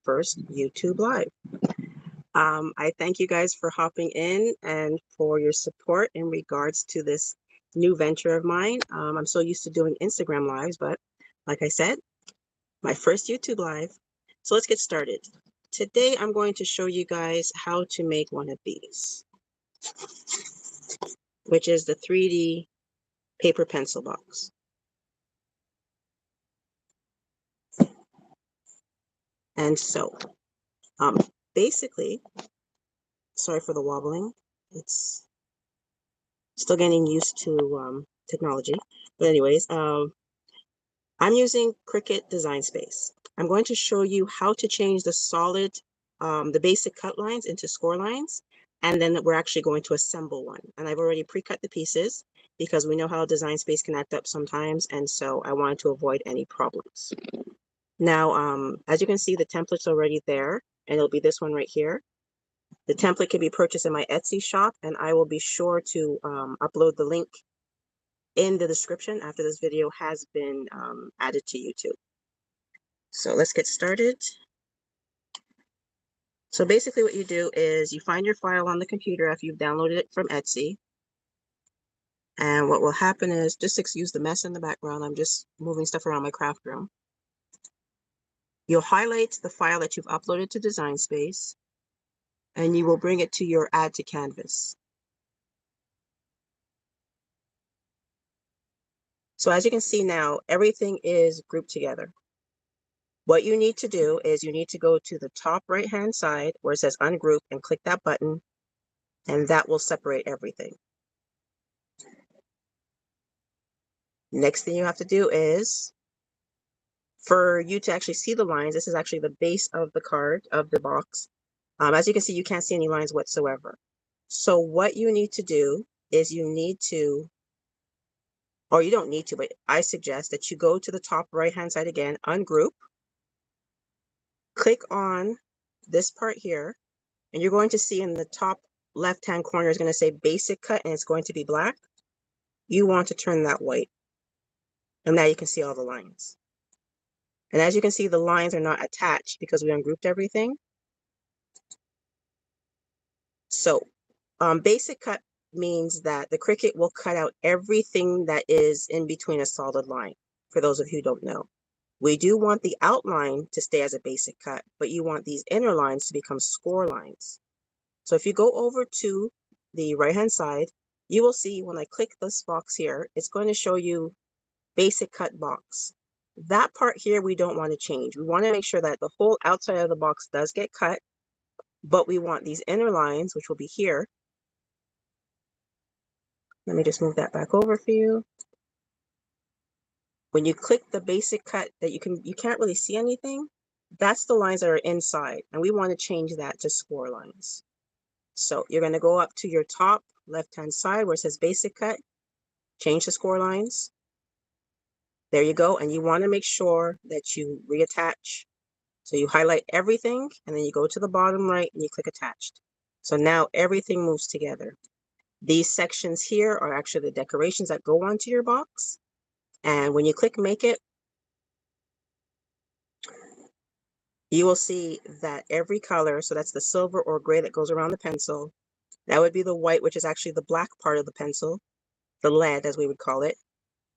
first YouTube Live. I thank you guys for hopping in and for your support in regards to this new venture of mine. I'm so used to doing Instagram Lives, but like I said, my first YouTube Live. So let's get started. Today, I'm going to show you guys how to make one of these, which is the 3D paper pencil box. And so, basically, sorry for the wobbling. It's still getting used to technology. But anyways, I'm using Cricut Design Space. I'm going to show you how to change the solid, the basic cut lines into score lines, and then we're actually going to assemble one. And I've already pre-cut the pieces because we know how Design Space can act up sometimes, and so I wanted to avoid any problems. Now, as you can see, the template's already there, and it'll be this one right here. The template can be purchased in my Etsy shop, and I will be sure to upload the link in the description after this video has been added to YouTube. So let's get started. So basically what you do is you find your file on the computer after you've downloaded it from Etsy. And what will happen is, just excuse the mess in the background, I'm just moving stuff around my craft room. You'll highlight the file that you've uploaded to Design Space, and you will bring it to your Add to Canvas. So as you can see now, everything is grouped together. What you need to do is you need to go to the top right-hand side where it says Ungroup and click that button, and that will separate everything. Next thing you have to do is, for you to actually see the lines, this is actually the base of the card, of the box. As you can see, you can't see any lines whatsoever. So what you need to do is you need to, or you don't need to, but I suggest that you go to the top right-hand side again, Ungroup, click on this part here, and you're going to see in the top left-hand corner is going to say Basic Cut, and it's going to be black. You want to turn that white. And now you can see all the lines. And as you can see, the lines are not attached because we ungrouped everything. So Basic Cut means that the Cricut will cut out everything that is in between a solid line, for those of you who don't know. We do want the outline to stay as a basic cut, but you want these inner lines to become score lines. So if you go over to the right-hand side, you will see when I click this box here, it's going to show you Basic Cut Box. That part here we don't want to change. We want to make sure that the whole outside of the box does get cut, but we want these inner lines, which will be here. Let me just move that back over for you. When you click the basic cut that you can't really see anything, that's the lines that are inside, and we want to change that to score lines. So you're going to go up to your top left-hand side where it says Basic Cut, change the score lines. There you go, and you want to make sure that you reattach. So you highlight everything, and then you go to the bottom right and you click Attached. So now everything moves together. These sections here are actually the decorations that go onto your box. And when you click Make It, you will see that every color, so that's the silver or gray that goes around the pencil, that would be the white, which is actually the black part of the pencil, the lead as we would call it.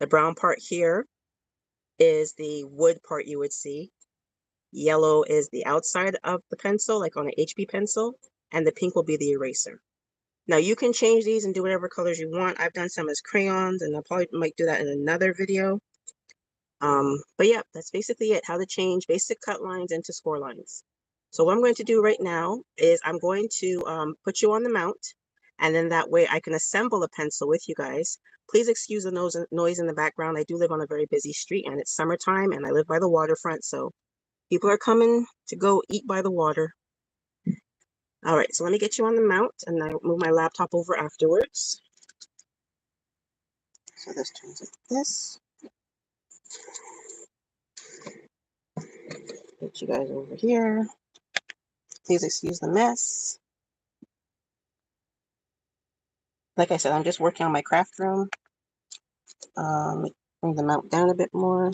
The brown part here is the wood part you would see. Yellow is the outside of the pencil, like on an HB pencil, and the pink will be the eraser. Now you can change these and do whatever colors you want. I've done some as crayons, and I probably might do that in another video. But yeah, that's basically it, how to change basic cut lines into score lines. So what I'm going to do right now is I'm going to put you on the mount, and then that way I can assemble a pencil with you guys. Please excuse the noise in the background. I do live on a very busy street, and it's summertime, and I live by the waterfront, so people are coming to go eat by the water. All right, so let me get you on the mount, and I'll move my laptop over afterwards. So this turns like this. Get you guys over here. Please excuse the mess. Like I said, I'm just working on my craft room. Bring the mount down a bit more.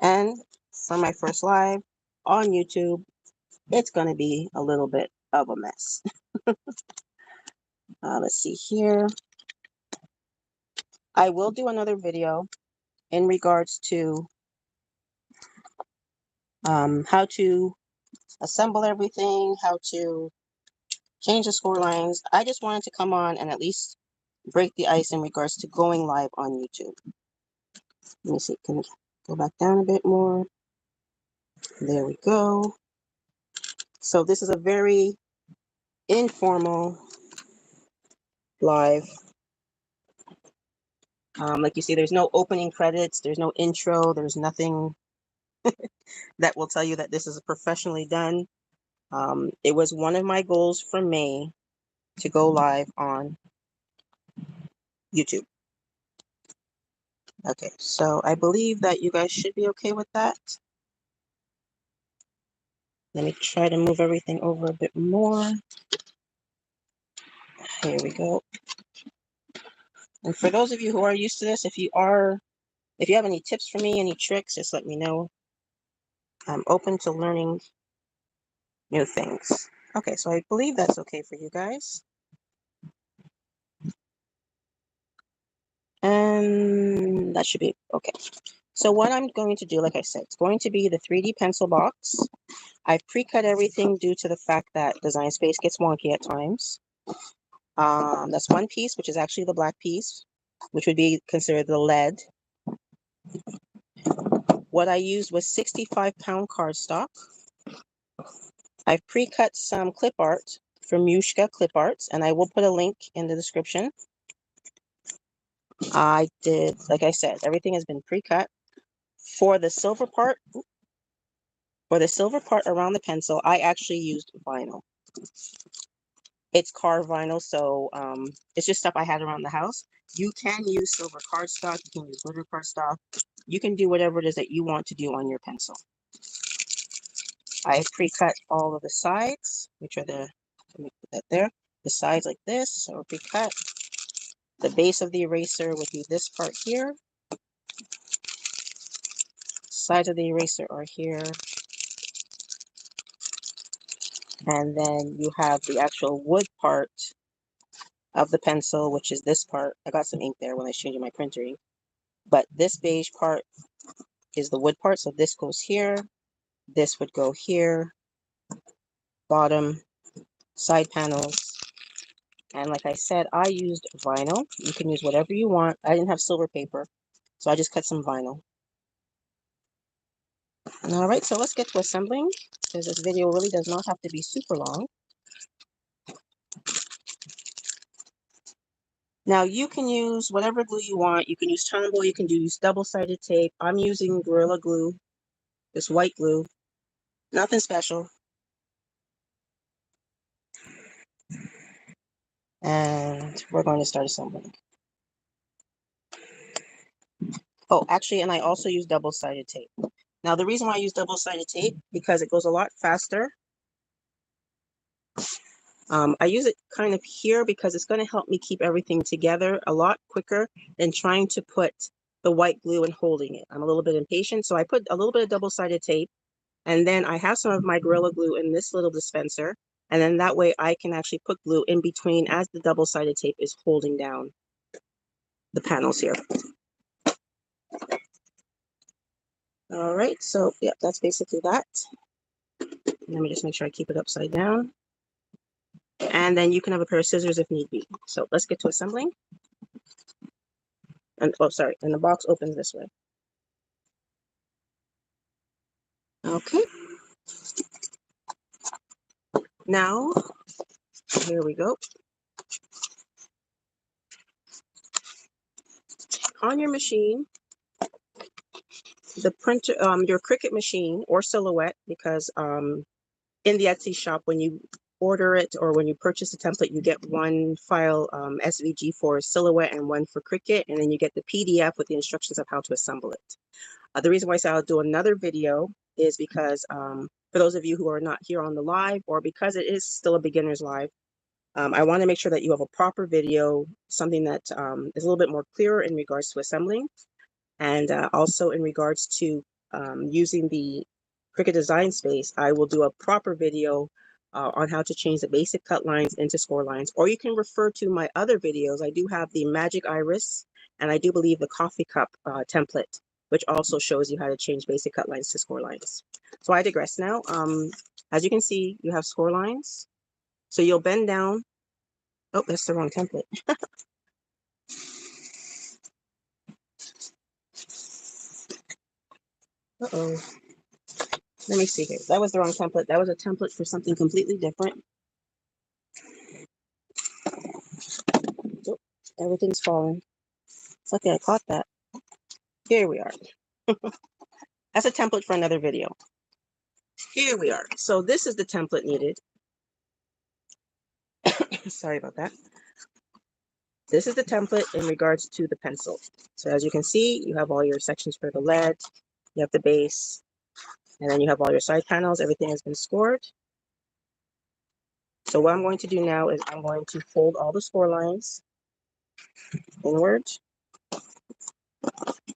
And for my first live on YouTube, it's going to be a little bit of a mess. Let's see here. I will do another video in regards to how to assemble everything, how to change the score lines. I just wanted to come on and at least break the ice in regards to going live on YouTube. Let me see, can we go back down a bit more? There we go. So this is a very informal live. Like you see, there's no opening credits, there's no intro, there's nothing that will tell you that this is professionally done. It was one of my goals for May to go live on YouTube. Okay, so I believe that you guys should be okay with that. Let me try to move everything over a bit more. Here we go. And for those of you who are used to this, if you have any tips for me, any tricks, just let me know. I'm open to learning new things. Okay, so I believe that's okay for you guys. And that should be okay. So what I'm going to do, like I said, it's going to be the 3D pencil box. I've pre-cut everything due to the fact that Design Space gets wonky at times. That's one piece, which is actually the black piece, which would be considered the lead. What I used was 65-pound cardstock. I've pre-cut some clip art from MUJKA Clipart, and I will put a link in the description. I did, like I said, everything has been pre-cut. For the silver part, around the pencil, I actually used vinyl. It's carved vinyl, so it's just stuff I had around the house. You can use silver cardstock, you can use glitter cardstock. You can do whatever it is that you want to do on your pencil. I pre-cut all of the sides, which are let me put that there. The sides like this are pre-cut. The base of the eraser would be this part here. Sides of the eraser are here. And then you have the actual wood part of the pencil, which is this part. I got some ink there when I was changing my printer ink. But this beige part is the wood part. So this goes here. This would go here. Bottom, side panels. And like I said, I used vinyl. You can use whatever you want. I didn't have silver paper, so I just cut some vinyl. All right, so let's get to assembling, because this video really does not have to be super long. Now you can use whatever glue you want. You can use Tombow, you can use double-sided tape. I'm using Gorilla Glue, this white glue. Nothing special. And we're going to start assembling. Oh, actually, and I also use double-sided tape. Now, the reason why I use double-sided tape, because it goes a lot faster. I use it kind of here because it's going to help me keep everything together a lot quicker than trying to put the white glue and holding it. I'm a little bit impatient, so I put a little bit of double-sided tape, and then I have some of my Gorilla Glue in this little dispenser, and then that way I can actually put glue in between as the double-sided tape is holding down the panels here. All right, so yeah, that's basically that. Let me just make sure I keep it upside down. And then you can have a pair of scissors if need be. So let's get to assembling. And oh, sorry, and the box opens this way. Okay. Now, here we go. On your machine, the printer, your Cricut machine or Silhouette, because in the Etsy shop, when you order it or when you purchase a template, you get one file SVG for Silhouette and one for Cricut, and then you get the PDF with the instructions of how to assemble it. The reason why I said I'll do another video is because for those of you who are not here on the live, or because it is still a beginner's live, I want to make sure that you have a proper video, something that is a little bit more clearer in regards to assembling, and also in regards to using the Cricut Design Space, I will do a proper video on how to change the basic cut lines into score lines. Or you can refer to my other videos. I do have the Magic Iris, and I do believe the coffee cup template, which also shows you how to change basic cut lines to score lines. So I digress now. As you can see, you have score lines. So you'll bend down. Oh, that's the wrong template. Uh-oh. Let me see here. That was the wrong template. That was a template for something completely different. Oh, everything's falling. It's okay, I caught that. Here we are. That's a template for another video. Here we are. So this is the template needed. Sorry about that. This is the template in regards to the pencil. So as you can see, you have all your sections for the lead, you have the base, and then you have all your side panels. Everything has been scored. So what I'm going to do now is I'm going to fold all the score lines inward.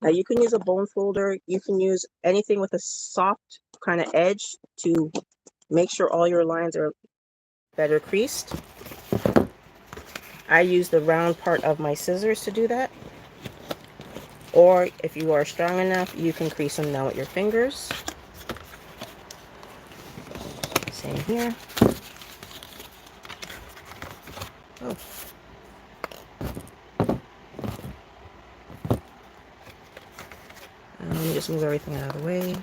Now you can use a bone folder. You can use anything with a soft kind of edge to make sure all your lines are better creased. I use the round part of my scissors to do that. Or if you are strong enough, you can crease them now with your fingers. Same here. Oh. Let me just move everything out of the way.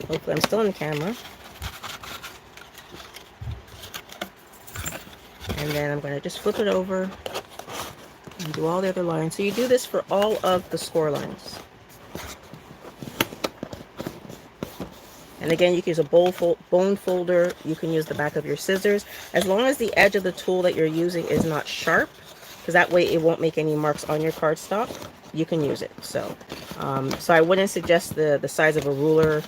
Hopefully I'm still in the camera. And then I'm going to just flip it over and do all the other lines. So you do this for all of the score lines. And again, you can use a bone folder. You can use the back of your scissors. As long as the edge of the tool that you're using is not sharp, because that way it won't make any marks on your cardstock, you can use it. So, I wouldn't suggest the size of a ruler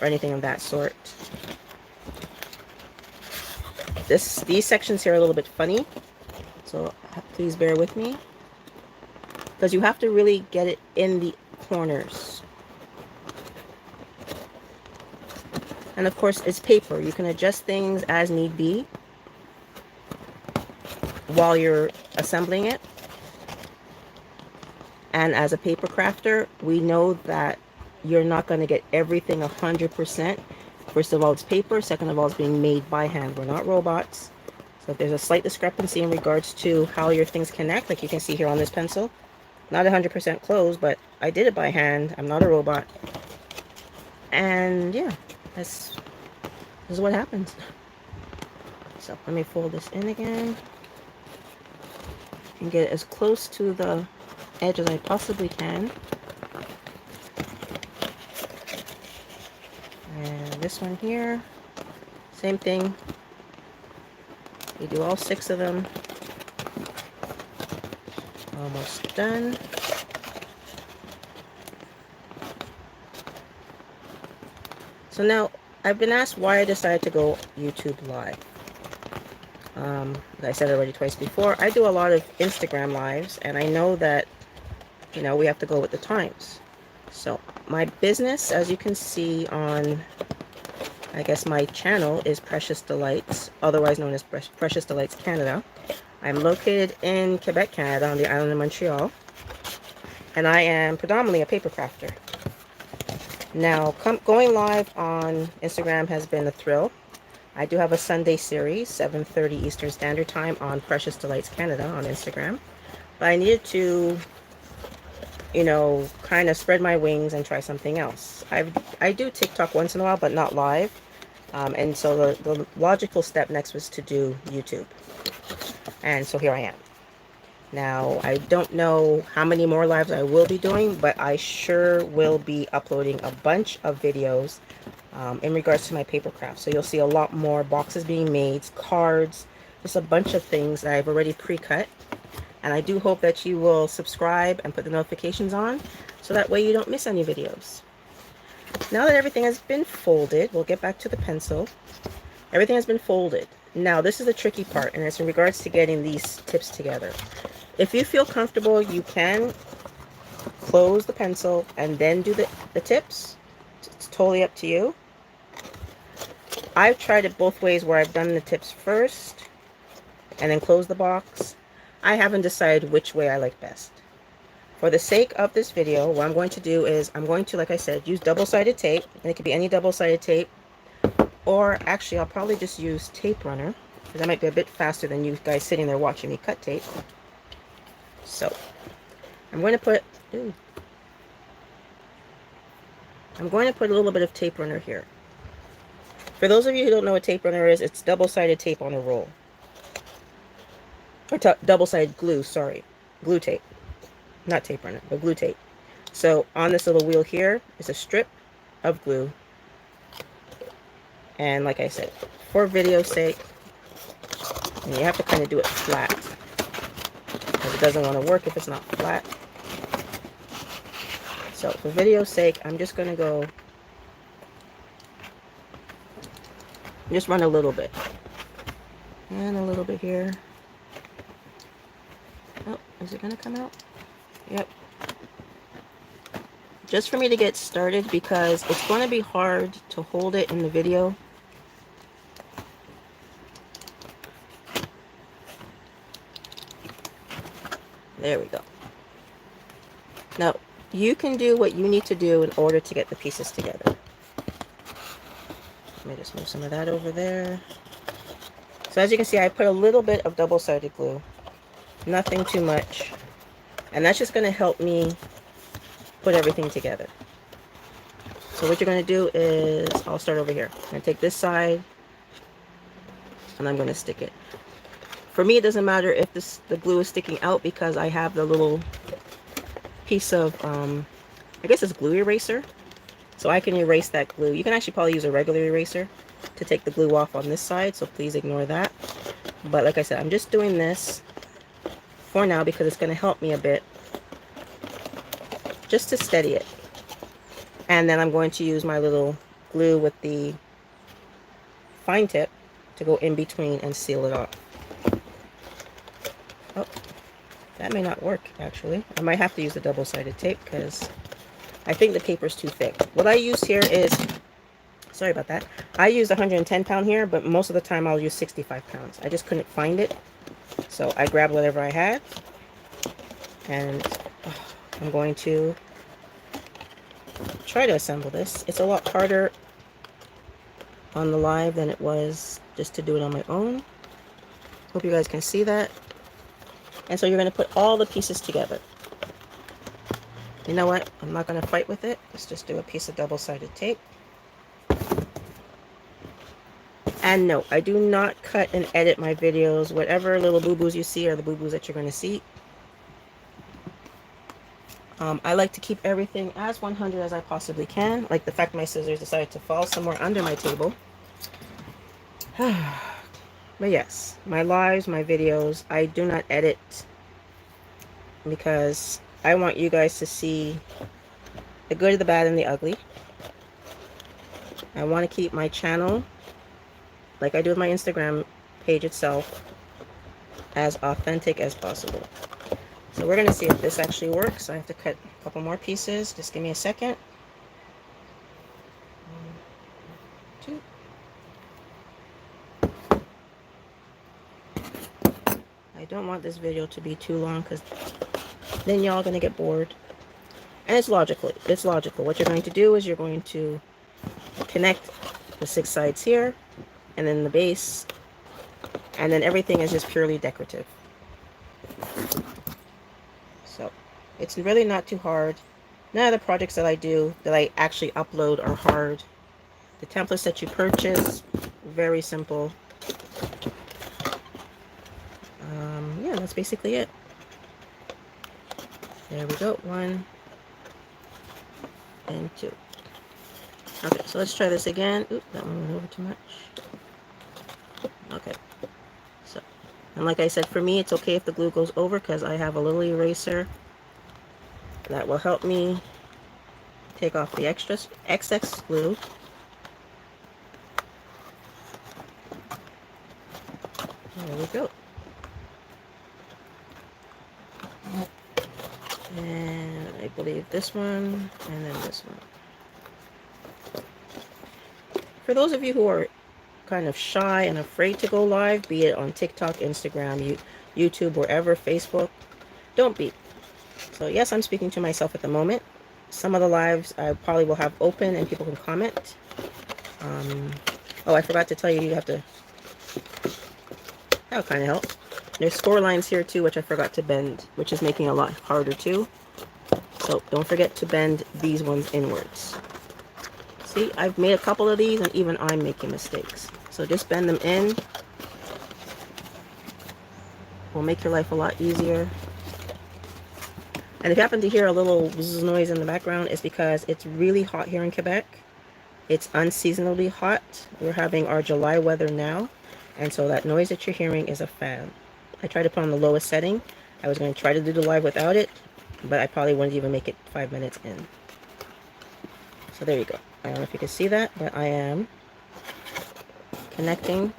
or anything of that sort. These sections here are a little bit funny, so please bear with me, because you have to really get it in the corners. And of course, it's paper. You can adjust things as need be while you're assembling it. And as a paper crafter, we know that you're not going to get everything 100%. First of all, it's paper. Second of all, it's being made by hand. We're not robots. So if there's a slight discrepancy in regards to how your things connect, like you can see here on this pencil, not 100% closed, but I did it by hand. I'm not a robot. And yeah, this is what happens. So let me fold this in again and get it as close to the edge as I possibly can. And this one here, same thing. You do all 6 of them. Almost done. So now, I've been asked why I decided to go YouTube Live. Like I said already twice before, I do a lot of Instagram Lives, and I know that, you know, we have to go with the times. So, my business, as you can see on, I guess my channel, is Precious Delights, otherwise known as Precious Delights Canada. I'm located in Quebec, Canada, on the island of Montreal, and I am predominantly a paper crafter. Now, going live on Instagram has been a thrill. I do have a Sunday series, 7:30 Eastern Standard Time, on Precious Delights Canada on Instagram. But I needed to, you know, kind of spread my wings and try something else. I do TikTok once in a while, but not live. And so the logical step next was to do YouTube. And so here I am. Now, I don't know how many more lives I will be doing, but I sure will be uploading a bunch of videos in regards to my paper craft. So you'll see a lot more boxes being made, cards, just a bunch of things that I've already pre-cut. And I do hope that you will subscribe and put the notifications on, so that way you don't miss any videos. Now that everything has been folded, we'll get back to the pencil. Everything has been folded. Now, this is the tricky part, and it's in regards to getting these tips together. If you feel comfortable, you can close the pencil and then do the tips. It's totally up to you. I've tried it both ways where I've done the tips first and then close the box. I haven't decided which way I like best. For the sake of this video, what I'm going to do is I'm going to, like I said, use double-sided tape, and it could be any double-sided tape, or actually I'll probably just use tape runner, because that might be a bit faster than you guys sitting there watching me cut tape. So I'm going to put a little bit of tape runner here. For those of you who don't know what tape runner is, it's double-sided tape on a roll. Or double-sided glue, sorry. Glue tape. Not tape runner, but glue tape. So on this little wheel here is a strip of glue. And like I said, for video's sake, you have to kind of do it flat, because it doesn't want to work if it's not flat. So for video's sake, I'm just going to go, just run a little bit. And a little bit here. Oh, is it going to come out? Yep. Just for me to get started, because it's going to be hard to hold it in the video. There we go. Now, you can do what you need to do in order to get the pieces together. Let me just move some of that over there. So as you can see, I put a little bit of double-sided glue. Nothing too much. And that's just going to help me put everything together. So what you're going to do is, I'll start over here. I'm going to take this side, and I'm going to stick it. For me, it doesn't matter if the glue is sticking out, because I have the little piece of, I guess it's glue eraser. So I can erase that glue. You can actually probably use a regular eraser to take the glue off on this side, so please ignore that. But like I said, I'm just doing this for now because it's going to help me a bit, just to steady it. And then I'm going to use my little glue with the fine tip to go in between and seal it off. Oh, that may not work, actually. I might have to use the double-sided tape because I think the paper's too thick. What I use here is, sorry about that, I use 110 pound here, but most of the time I'll use 65 pounds. I just couldn't find it, so I grabbed whatever I had, and I'm going to try to assemble this. It's a lot harder on the live than it was just to do it on my own. Hope you guys can see that. And so you're going to put all the pieces together. You know what? I'm not going to fight with it. Let's just do a piece of double-sided tape. And no, I do not cut and edit my videos. Whatever little boo-boos you see are the boo-boos that you're going to see. I like to keep everything as 100 as I possibly can. Like the fact my scissors decided to fall somewhere under my table. But yes, my lives, my videos, I do not edit because I want you guys to see the good, the bad, and the ugly. I want to keep my channel, like I do with my Instagram page itself, as authentic as possible. So we're going to see if this actually works. I have to cut a couple more pieces. Just give me a second. 1, 2. I don't want this video to be too long because then y'all are going to get bored. And it's logical. It's logical. What you're going to do is you're going to connect the 6 sides here, and then the base, and then everything is just purely decorative. So it's really not too hard. None of the projects that I do that I actually upload are hard. The templates that you purchase, very simple. Yeah, that's basically it. There we go. 1 and 2. Okay, so let's try this again. Oop, that one went over too much. Okay. So, and like I said, for me, it's okay if the glue goes over because I have a little eraser that will help me take off the excess glue. There we go. And I believe this one, and then this one. For those of you who are kind of shy and afraid to go live, be it on TikTok, Instagram, YouTube, wherever, Facebook, don't be. So yes, I'm speaking to myself at the moment. Some of the lives I probably will have open and people can comment. Oh, I forgot to tell you, you have to, that'll kind of help. There's score lines here too, which I forgot to bend, which is making it a lot harder too. So don't forget to bend these ones inwards. See, I've made a couple of these and even I'm making mistakes. So just bend them in. Will make your life a lot easier. And if you happen to hear a little noise in the background, it's because it's really hot here in Quebec. It's unseasonably hot. We're having our July weather now. And so that noise that you're hearing is a fan. I tried to put on the lowest setting. I was going to try to do the live without it, but I probably wouldn't even make it 5 minutes in. So there you go. I don't know if you can see that, but I am connecting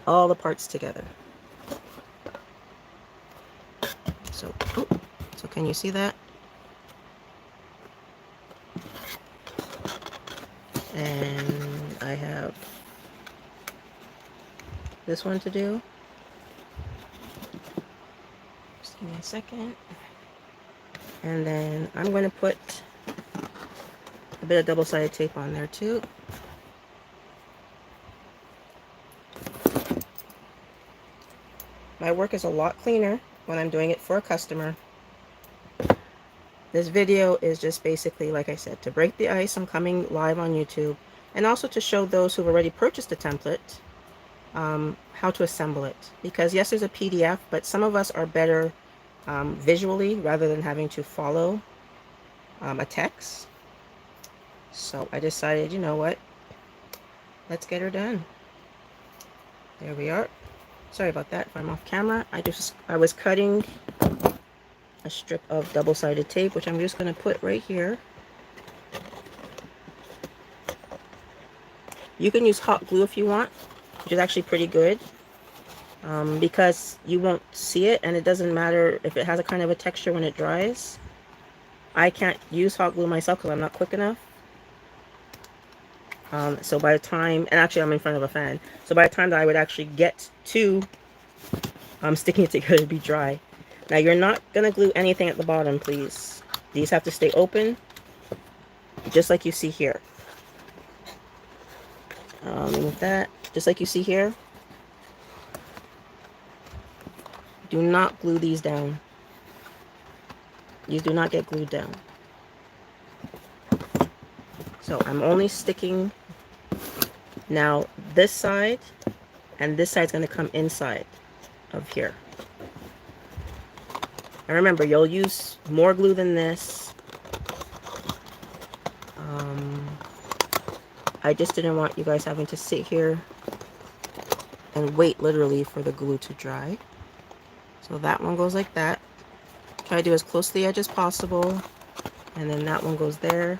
all the parts together. So, so can you see that? And I have this one to do. Just give me a second. And then I'm going to put a bit of double-sided tape on there too. My work is a lot cleaner when I'm doing it for a customer. This video is just basically, like I said, to break the ice. I'm coming live on YouTube, and also to show those who've already purchased a template how to assemble it. Because yes, there's a PDF, but some of us are better visually rather than having to follow a text. So I decided, you know what, let's get her done. There we are. Sorry about that if I'm off camera. I was cutting a strip of double-sided tape, which I'm just going to put right here. You can use hot glue if you want, which is actually pretty good, because you won't see it, and it doesn't matter if it has a kind of a texture when it dries. I can't use hot glue myself because I'm not quick enough. So by the time, and actually I'm in front of a fan, so by the time that I would actually get to sticking it together, it'd be dry. Now you're not going to glue anything at the bottom, please. These have to stay open, just like you see here. And with that, just like you see here, do not glue these down. These do not get glued down. So I'm only sticking now this side, and this side's going to come inside of here. And remember, you'll use more glue than this. I just didn't want you guys having to sit here and wait literally for the glue to dry. So that one goes like that. Try to do as close to the edge as possible. And then that one goes there.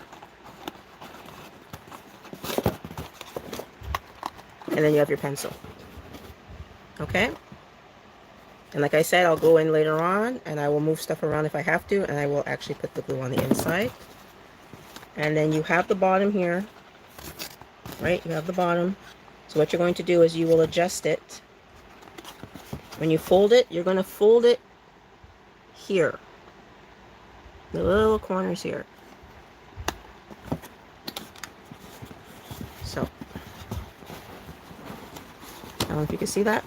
And then you have your pencil. Okay? And like I said, I'll go in later on and I will move stuff around if I have to, and I will actually put the glue on the inside. And then you have the bottom here, right? You have the bottom. So what you're going to do is you will adjust it. When you fold it, you're going to fold it here. The little corners here. So, I don't know if you can see that.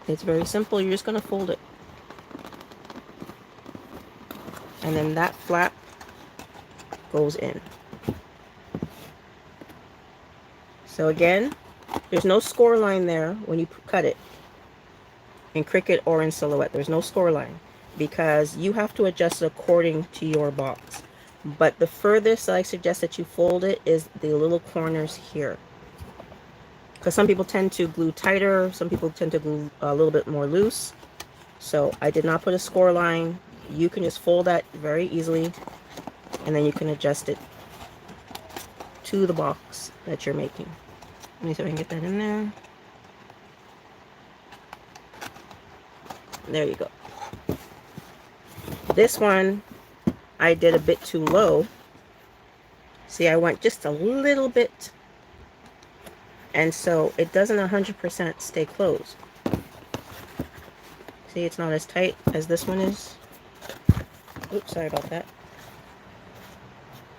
It's very simple. You're just going to fold it. And then that flap goes in. So again, there's no score line there when you cut it. In Cricut or in Silhouette, there's no score line because you have to adjust it according to your box. But the furthest I suggest that you fold it is the little corners here. Because some people tend to glue tighter, some people tend to glue a little bit more loose. So I did not put a score line. You can just fold that very easily, and then you can adjust it to the box that you're making. Let me see if I can get that in there. There you go. This one, I did a bit too low. See, I went just a little bit, and so it doesn't 100% stay closed. See, it's not as tight as this one is. Oops, sorry about that.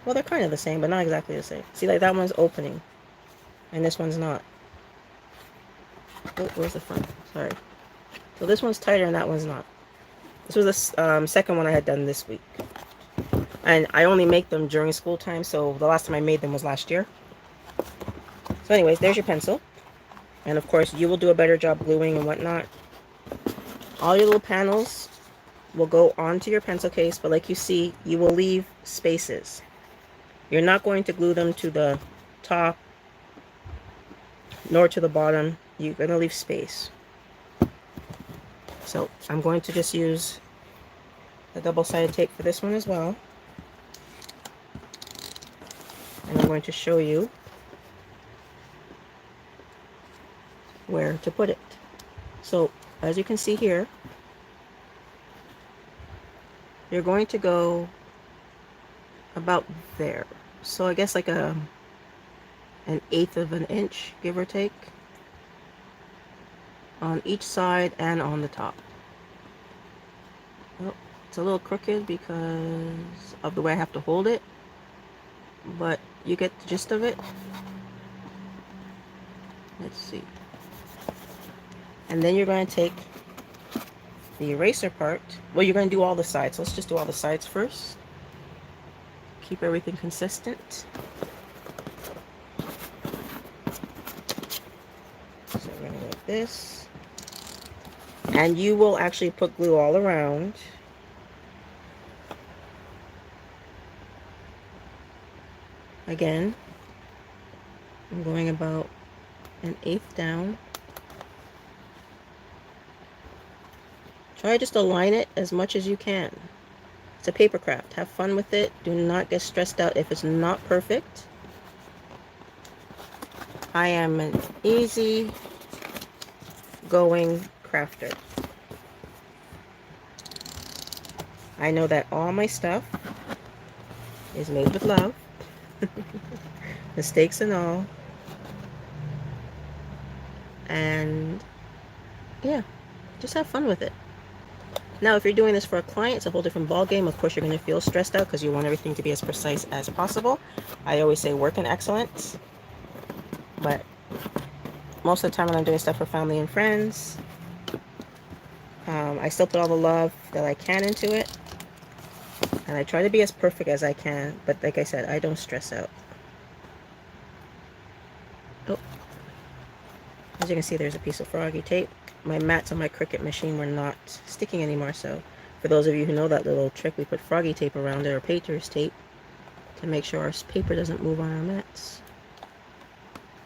Well, they're kind of the same, but not exactly the same. See, like that one's opening, and this one's not. Oh, where's the front? Sorry. So this one's tighter and that one's not. This was the second one I had done this week. And I only make them during school time, so the last time I made them was last year. So anyways, there's your pencil. And of course, you will do a better job gluing and whatnot. All your little panels will go onto your pencil case, but like you see, you will leave spaces. You're not going to glue them to the top nor to the bottom. You're going to leave space. So I'm going to just use the double-sided tape for this one as well. And I'm going to show you where to put it. So as you can see here, you're going to go about there. So I guess like an 1/8 of an inch, give or take, on each side and on the top. Oh, it's a little crooked because of the way I have to hold it, but you get the gist of it. Let's see. And then you're going to take the eraser part. Well, you're going to do all the sides. So let's just do all the sides first. Keep everything consistent. So we're going to go like this. And you will actually put glue all around. Again, I'm going about 1/8 down. Try just to line it as much as you can. It's a paper craft. Have fun with it. Do not get stressed out if it's not perfect. I am an easy going crafter. I know that all my stuff is made with love. Mistakes and all. And yeah, just have fun with it. Now, if you're doing this for a client, it's a whole different ball game. Of course, you're going to feel stressed out because you want everything to be as precise as possible. I always say work in excellence. But most of the time when I'm doing stuff for family and friends, I still put all the love that I can into it. And I try to be as perfect as I can. But like I said, I don't stress out. Oh. As you can see, there's a piece of froggy tape. My mats on my Cricut machine were not sticking anymore, so for those of you who know that little trick, we put froggy tape around it, or painter's tape, to make sure our paper doesn't move on our mats.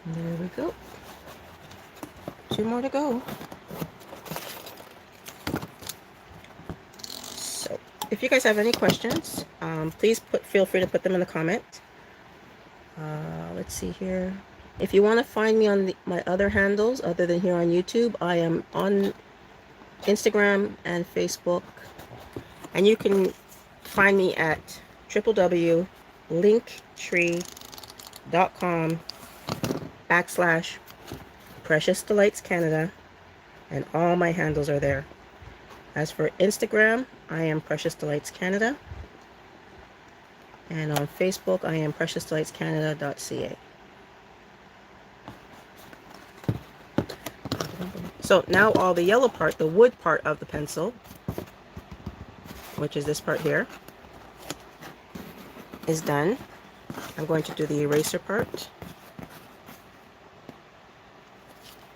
And there we go. 2 more to go. So if you guys have any questions, please feel free to put them in the comments. Let's see here. If you want to find me on my other handles other than here on YouTube, I am on Instagram and Facebook. And you can find me at www.linktree.com/Precious Delights Canada, and all my handles are there. As for Instagram, I am Precious Delights Canada. And on Facebook, I am preciousdelightscanada.ca. So now all the yellow part, the wood part of the pencil, which is this part here, is done. I'm going to do the eraser part.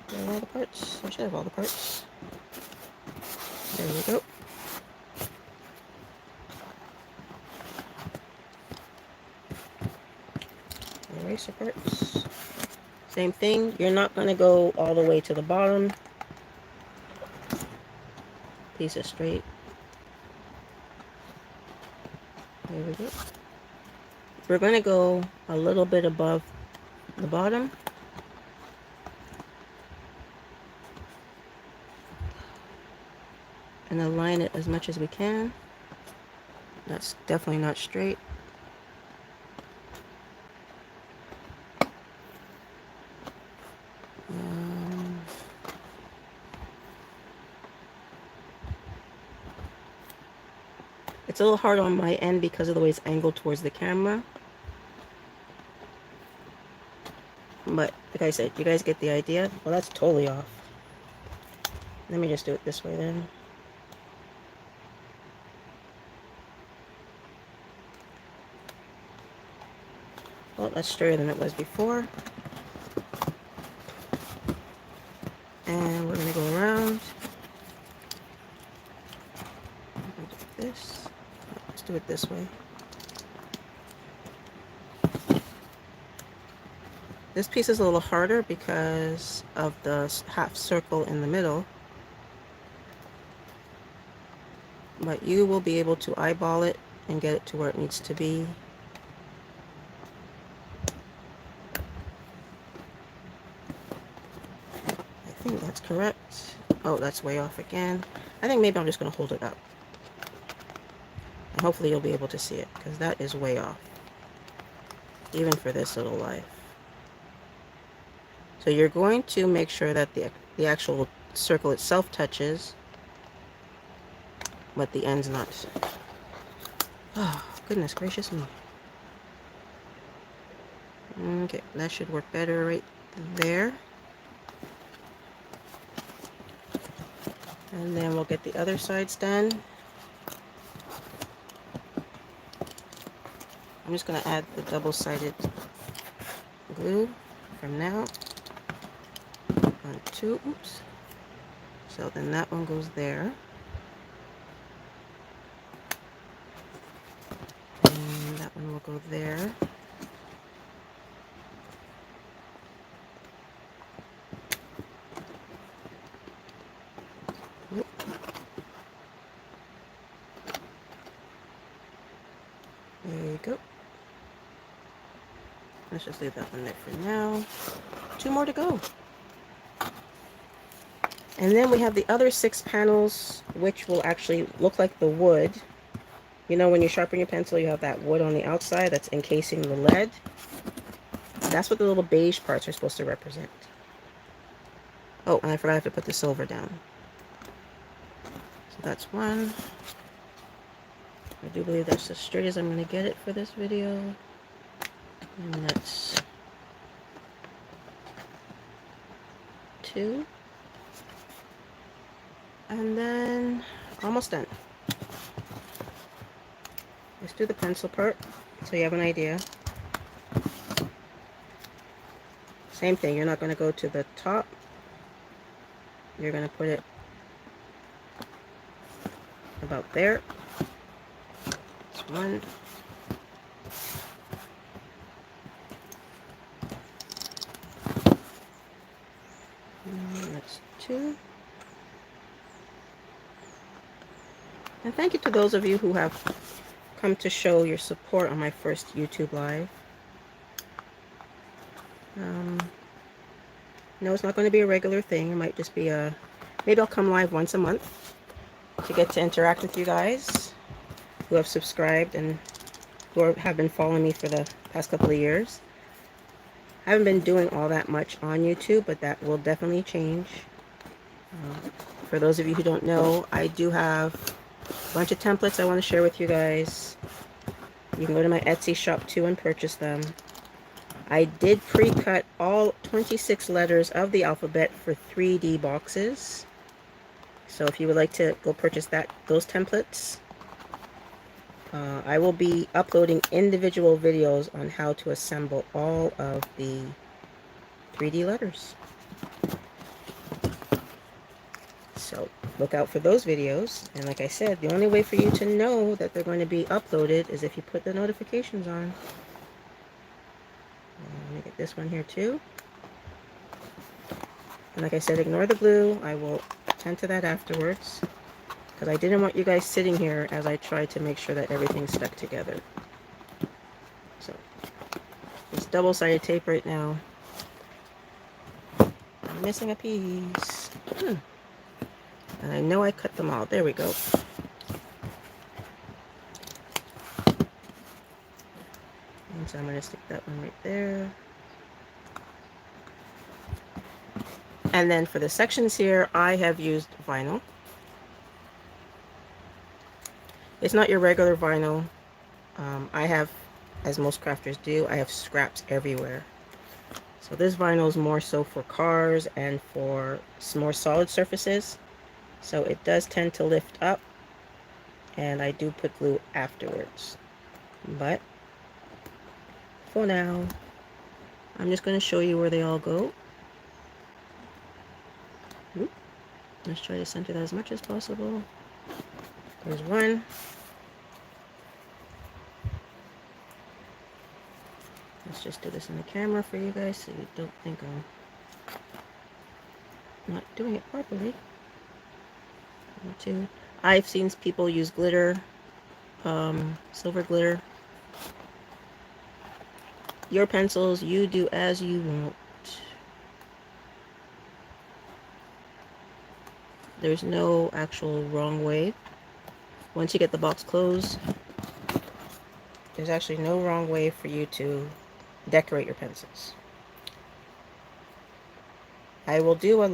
Do I have all the parts? I should have all the parts. There we go. Eraser parts. Same thing. You're not going to go all the way to the bottom. Piece it straight. There we go. We're going to go a little bit above the bottom. and align it as much as we can. That's definitely not straight. It's a little hard on my end because of the way it's angled towards the camera. But like I said, you guys get the idea. Well, that's totally off. Let me just do it this way then. Well, that's straighter than it was before. And we're going to go around. Do this. Let's do it this way. This piece is a little harder because of the half circle in the middle. But you will be able to eyeball it and get it to where it needs to be. I think that's correct. Oh, that's way off again. I think maybe I'm just going to hold it up. And hopefully you'll be able to see it, because that is way off. Even for this little life. So you're going to make sure that the actual circle itself touches, but the end's not. Oh, goodness gracious me. Okay, that should work better right there. And then we'll get the other sides done. I'm just going to add the double-sided glue from now on two. Oops. So then that one goes there. And that one will go there. There you go. Let's just leave that one there for now. 2 more to go. And then we have the other 6 panels, which will actually look like the wood. You know, when you sharpen your pencil, you have that wood on the outside that's encasing the lead. That's what the little beige parts are supposed to represent. Oh, and I forgot I have to put the silver down. So that's one. I do believe that's as straight as I'm going to get it for this video. And that's 2. And then almost done. Let's do the pencil part so you have an idea. Same thing, you're not going to go to the top. You're going to put it about there. That's 1. And that's 2. And thank you to those of you who have come to show your support on my first YouTube live. No, it's not going to be a regular thing. It might just be maybe I'll come live once a month to get to interact with you guys who have subscribed and who have been following me for the past couple of years. I haven't been doing all that much on YouTube, but that will definitely change. For those of you who don't know, I do have a bunch of templates I want to share with you guys. You can go to my Etsy shop too and purchase them. I did pre-cut all 26 letters of the alphabet for 3D boxes. So if you would like to go purchase those templates, I will be uploading individual videos on how to assemble all of the 3D letters. So look out for those videos. And like I said, the only way for you to know that they're going to be uploaded is if you put the notifications on. Let me get this one here too. And like I said, ignore the glue. I will attend to that afterwards, because I didn't want you guys sitting here as I tried to make sure that everything stuck together. So it's double-sided tape right now. I'm missing a piece. And I know I cut them all. There we go. And so I'm going to stick that one right there. And then for the sections here, I have used vinyl. It's not your regular vinyl. I have, as most crafters do, I have scraps everywhere. So this vinyl is more so for cars and for more solid surfaces. So it does tend to lift up, and I do put glue afterwards. But for now, I'm just going to show you where they all go. Let's try to center that as much as possible. There's one. Let's just do this in the camera for you guys so you don't think I'm not doing it properly. One, two. I've seen people use glitter, silver glitter. Your pencils, you do as you want. There's no actual wrong way. Once you get the box closed, there's actually no wrong way for you to decorate your pencils. I will do a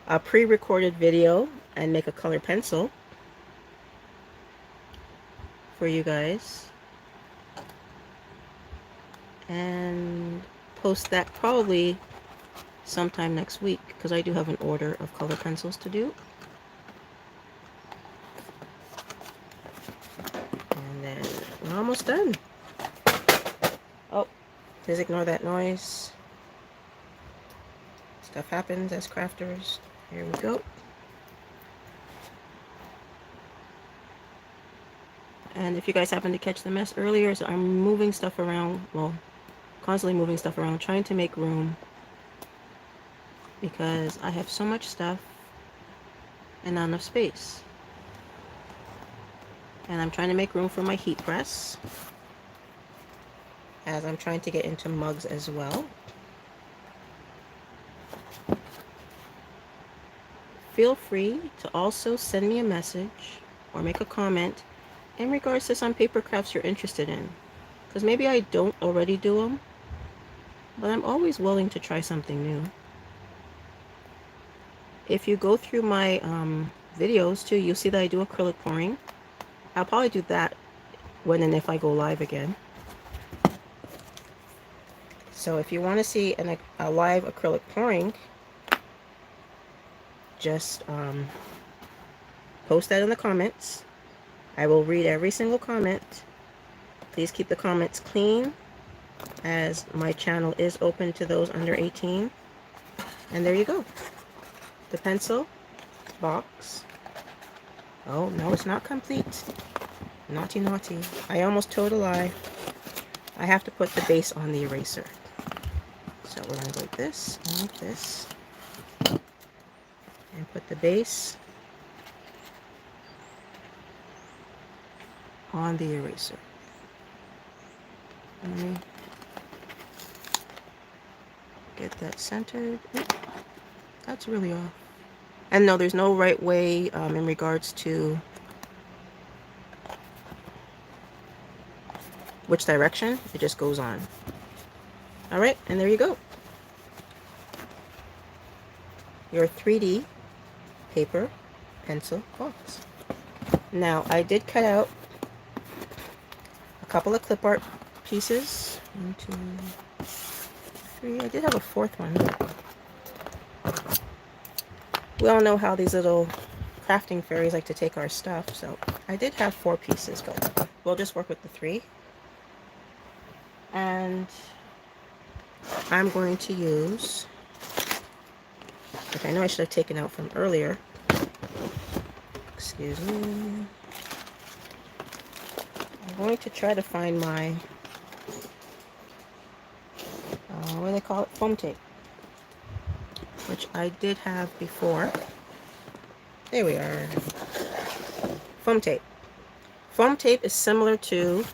a pre-recorded video and make a color pencil for you guys and post that probably sometime next week, because I do have an order of color pencils to do. And then we're almost done. Oh, please ignore that noise. Stuff happens as crafters. Here we go. And if you guys happen to catch the mess earlier, so I'm moving stuff around, well, constantly moving stuff around, trying to make room, because I have so much stuff and not enough space. And I'm trying to make room for my heat press, as I'm trying to get into mugs as well. Feel free to also send me a message or make a comment in regards to some paper crafts you're interested in, because maybe I don't already do them, but I'm always willing to try something new. If you go through my videos too, you'll see that I do acrylic pouring. I'll probably do that when and if I go live again. So if you want to see a live acrylic pouring, just post that in the comments. I will read every single comment. Please keep the comments clean, as my channel is open to those under 18. And there you go. The pencil box. Oh, no, it's not complete. Naughty, naughty. I almost told a lie. I have to put the base on the eraser. So we're going to go like this and like this. And put the base on the eraser. Let me get that centered. That's really off. And no, there's no right way in regards to which direction. It just goes on. All right, and there you go. Your 3D paper pencil box. Now, I did cut out a couple of clip art pieces. 1, 2, 3. I did have a fourth one. We all know how these little crafting fairies like to take our stuff, so I did have 4 pieces, but we'll just work with the 3. And I'm going to use, which I know I should have taken out from earlier. Excuse me. I'm going to try to find my, what do they call it? Foam tape, which I did have before. There we are. Foam tape. Foam tape is similar to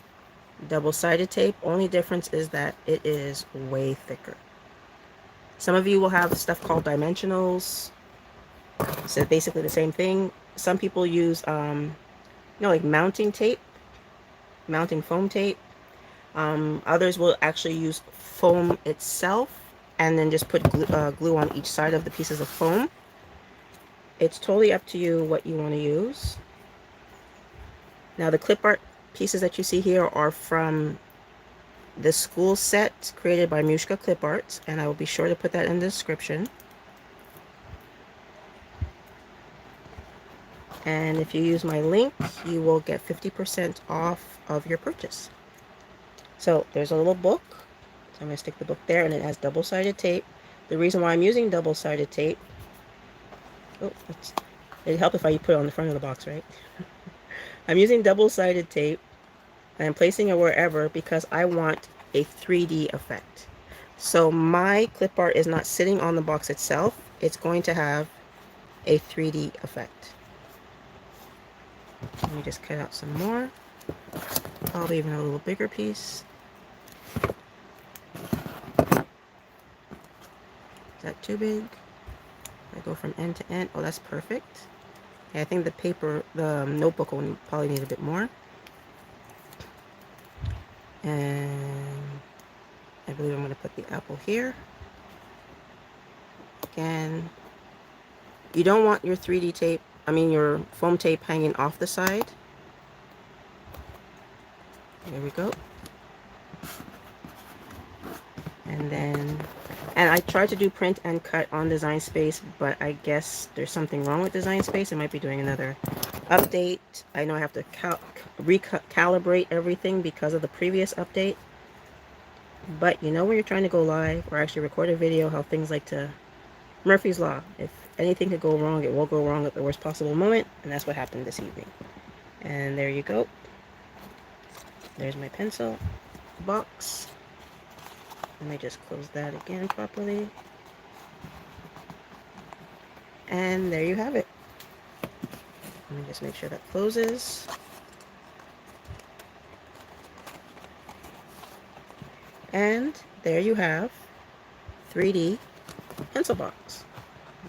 double-sided tape. Only difference is that it is way thicker. Some of you will have stuff called dimensionals. So basically the same thing. Some people use, like mounting tape, mounting foam tape. Others will actually use foam itself and then just put glue on each side of the pieces of foam. It's totally up to you what you want to use. Now the clip art pieces that you see here are from the school set created by MUJKA Clipart, and I will be sure to put that in the description. And if you use my link, you will get 50% off of your purchase. So there's a little book. So I'm going to stick the book there, and it has double-sided tape. The reason why I'm using double-sided tape, it'd help if I put it on the front of the box, right? I'm using double-sided tape, and I'm placing it wherever because I want a 3D effect. So my clip art is not sitting on the box itself. It's going to have a 3D effect. Let me just cut out some more. Probably even a little bigger piece. Is that too big? I go from end to end. Oh, that's perfect. Yeah, I think the paper, the notebook will probably need a bit more. And I believe I'm going to put the apple here. Again, you don't want your 3D tape, your foam tape hanging off the side. There we go. And I tried to do print and cut on Design Space, but I guess there's something wrong with Design Space. I might be doing another update. I know I have to recalibrate everything because of the previous update. But you know when you're trying to go live or actually record a video, how things like to... Murphy's Law. If anything could go wrong, it will go wrong at the worst possible moment. And that's what happened this evening. And there you go. There's my pencil box. Let me just close that again properly. And there you have it. Let me just make sure that closes. And there you have 3D pencil box.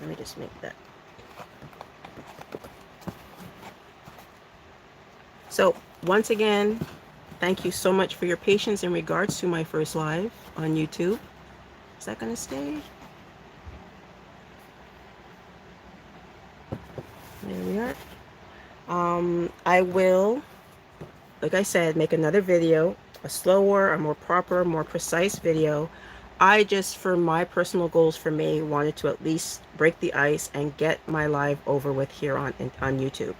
Let me just make that. So once again, thank you so much for your patience in regards to my first live on YouTube. Is that going to stay? There we are. I will, like I said, make another video, a slower, a more proper, more precise video. I just, for my personal goals for me, wanted to at least break the ice and get my live over with here on YouTube.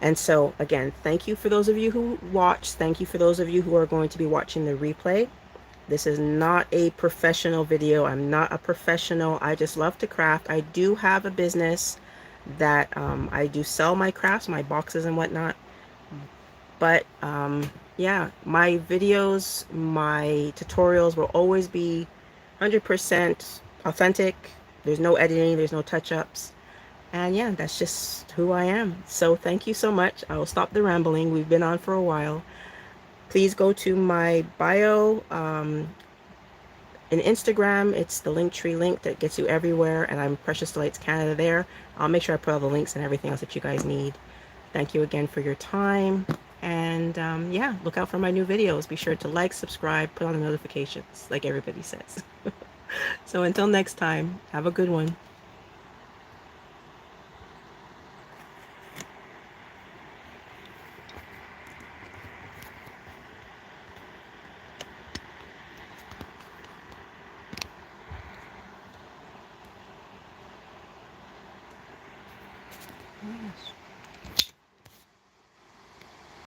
And so, again, thank you for those of you who watched. Thank you for those of you who are going to be watching the replay. This is not a professional video. I'm not a professional. I just love to craft. I do have a business that I do sell my crafts, my boxes and whatnot. But yeah, my videos, my tutorials will always be 100% authentic. There's no editing, there's no touch-ups. And yeah, that's just who I am. So thank you so much. I will stop the rambling. We've been on for a while. Please go to my bio in Instagram. It's the Linktree link that gets you everywhere, and I'm Precious Delights Canada there. I'll make sure I put all the links and everything else that you guys need. Thank you again for your time. And yeah, look out for my new videos. Be sure to like, subscribe, put on the notifications, like everybody says. So until next time, have a good one. Yes.